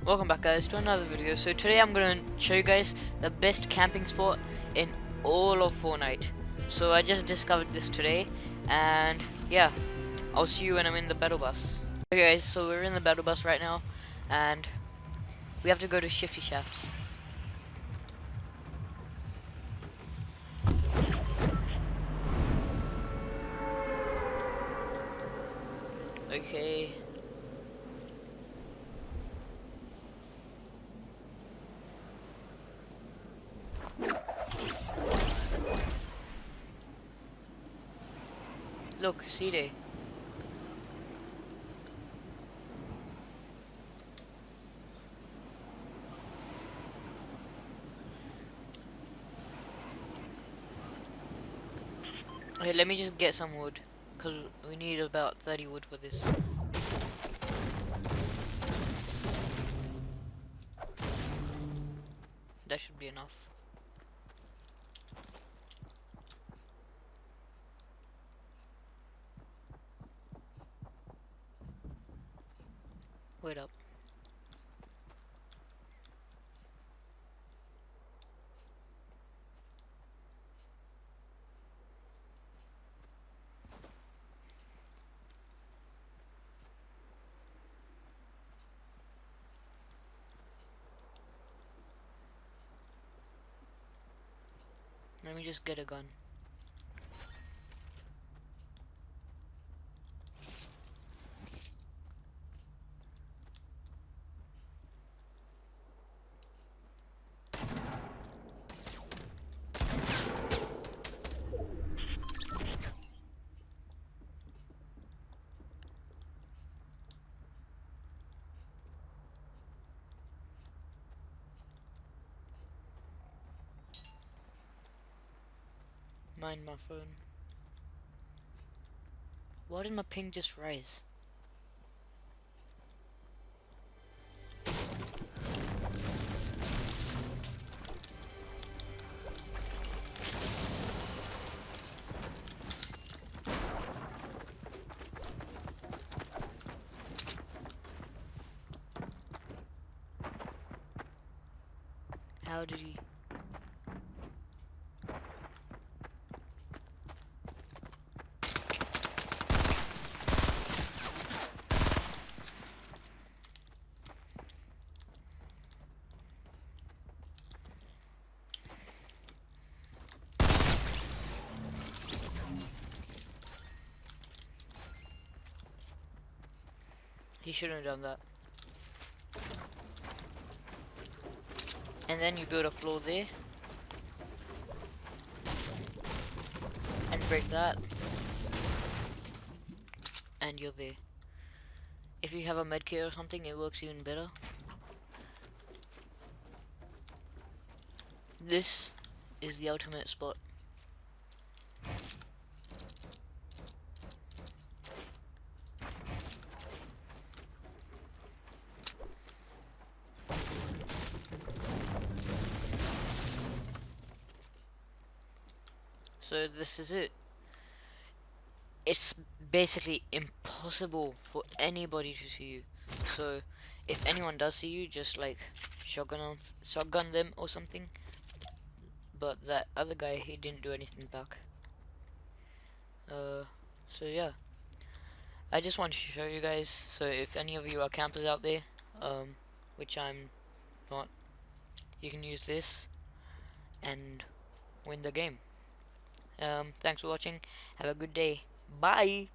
Welcome back guys to another video. So today I'm going to show you guys the best camping spot in all of Fortnite. So I just discovered this today, and yeah, I'll see you when I'm in the battle bus. Okay guys, so we're in the battle bus right now, and we have to go to Shifty Shafts. Okay. Look, see there. Okay, let me just get some wood, because we need about 30 wood for this. That should be enough. Wait up. Let me just get a gun. Mind my phone. Why did my ping just rise? How did he? He shouldn't have done that. And then you build a floor there. And break that. And you're there. If you have a medkit or something, it works even better. This is the ultimate spot. So this is it. It's basically impossible for anybody to see you. So if anyone does see you, just like shotgun them or something. But that other guy, he didn't do anything back. So yeah, I just wanted to show you guys. So if any of you are campers out there, which I'm not, you can use this and win the game. Thanks for watching. Have a good day. Bye.